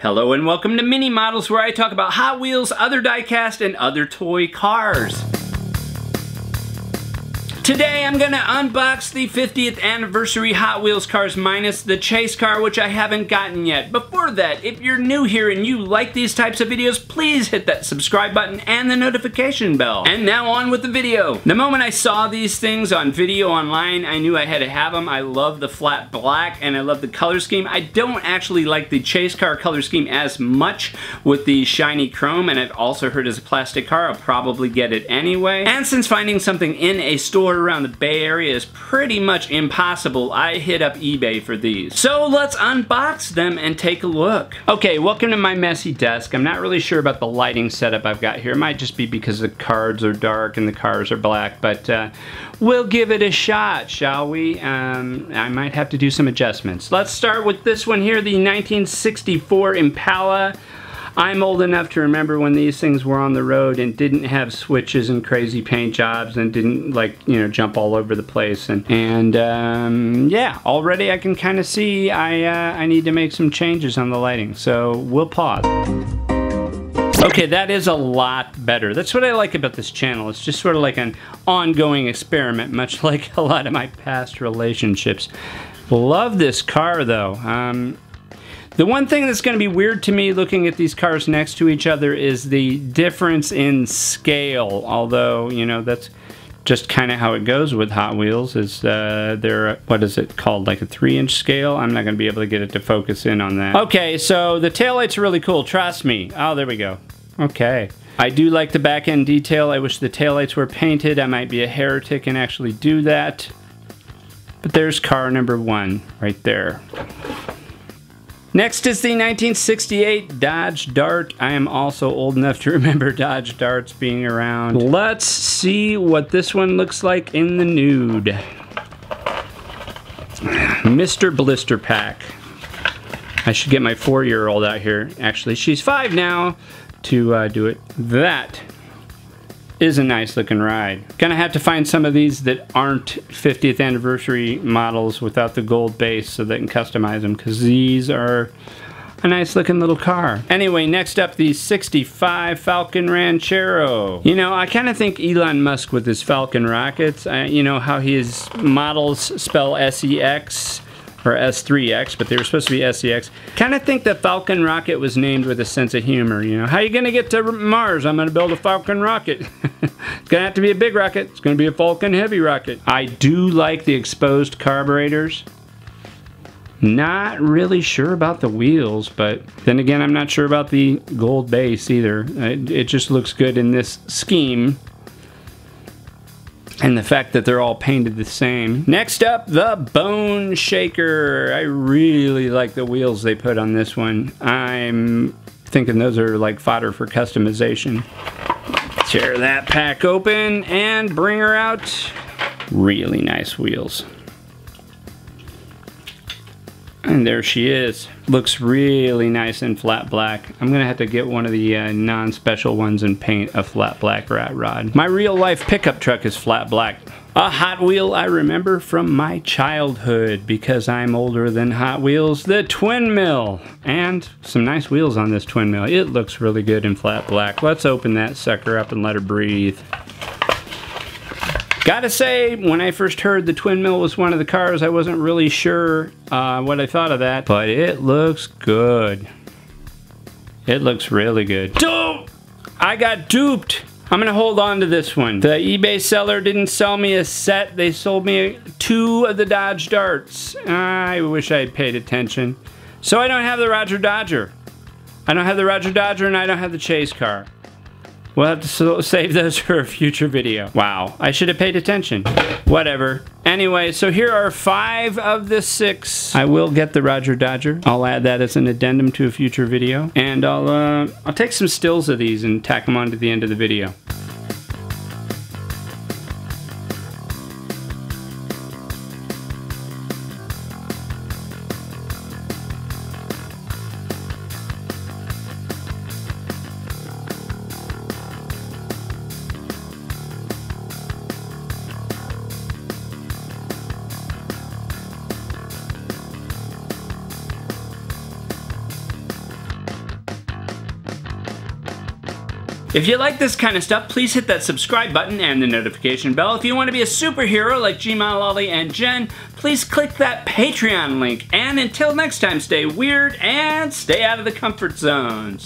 Hello and welcome to Mini Models, where I talk about Hot Wheels, other die-cast, and other toy cars. Today I'm gonna unbox the 50th anniversary Hot Wheels cars minus the chase car, which I haven't gotten yet. Before that, if you're new here and you like these types of videos, please hit that subscribe button and the notification bell. And now on with the video. The moment I saw these things on video online, I knew I had to have them. I love the flat black and I love the color scheme. I don't actually like the chase car color scheme as much with the shiny chrome, and I've also heard as a plastic car, I'll probably get it anyway. And since finding something in a store around the Bay Area is pretty much impossible, I hit up eBay for these. So let's unbox them and take a look. Okay, welcome to my messy desk. I'm not really sure about the lighting setup I've got here. It might just be because the cards are dark and the cars are black, but we'll give it a shot, shall we? I might have to do some adjustments. Let's start with this one here, the 1964 Impala. I'm old enough to remember when these things were on the road and didn't have switches and crazy paint jobs and didn't, like, you know, jump all over the place. And yeah, already I can kind of see I need to make some changes on the lighting. So we'll pause. Okay, that is a lot better. That's what I like about this channel. It's just sort of like an ongoing experiment, much like a lot of my past relationships. Love this car though. The one thing that's going to be weird to me looking at these cars next to each other is the difference in scale. Although, you know, that's just kind of how it goes with Hot Wheels. Is they're, what is it called, like a 3-inch scale? I'm not going to be able to get it to focus in on that. Okay, so the taillights are really cool, trust me. Oh, there we go. Okay. I do like the back end detail. I wish the taillights were painted. I might be a heretic and actually do that. But there's car number 1 right there. Next is the 1968 Dodge Dart. I am also old enough to remember Dodge Darts being around. Let's see what this one looks like in the nude. Mr. Blister Pack. I should get my 4-year-old out here. Actually, she's 5 now to do it. That is a nice looking ride. Gonna have to find some of these that aren't 50th anniversary models without the gold base so they can customize them, because these are a nice looking little car. Anyway, next up, the 65 Falcon Ranchero. You know, I kind of think Elon Musk with his Falcon rockets. You know how his models spell S-E-X or S3X, but they were supposed to be SEX. Kind of think the Falcon rocket was named with a sense of humor, you know. How you gonna get to Mars? I'm gonna build a Falcon rocket. It's gonna have to be a big rocket. It's gonna be a Falcon heavy rocket. I do like the exposed carburetors. Not really sure about the wheels, but then again, I'm not sure about the gold base either. It just looks good in this scheme. And the fact that they're all painted the same. Next up, the Bone Shaker. I really like the wheels they put on this one. I'm thinking those are like fodder for customization. Tear that pack open and bring her out. Really nice wheels. And there she is. Looks really nice in flat black. I'm gonna have to get one of the non-special ones and paint a flat black rat rod. My real life pickup truck is flat black. A Hot Wheel I remember from my childhood, because I'm older than Hot Wheels, the Twin Mill. And some nice wheels on this Twin Mill. It looks really good in flat black. Let's open that sucker up and let her breathe. Gotta say, when I first heard the Twin Mill was one of the cars, I wasn't really sure what I thought of that, but it looks good. It looks really good. Dope! I got duped! I'm gonna hold on to this one. The eBay seller didn't sell me a set, they sold me 2 of the Dodge Darts. I wish I had paid attention. So I don't have the Roger Dodger. I don't have the Roger Dodger and I don't have the chase car. We'll have to save those for a future video. Wow, I should have paid attention. Whatever. Anyway, so here are 5 of the 6. I will get the Roger Dodger. I'll add that as an addendum to a future video. And I'll take some stills of these and tack them on to the end of the video. If you like this kind of stuff, please hit that subscribe button and the notification bell. If you want to be a superhero like Gma, Lolly, and Jen, please click that Patreon link. And until next time, stay weird and stay out of the comfort zones.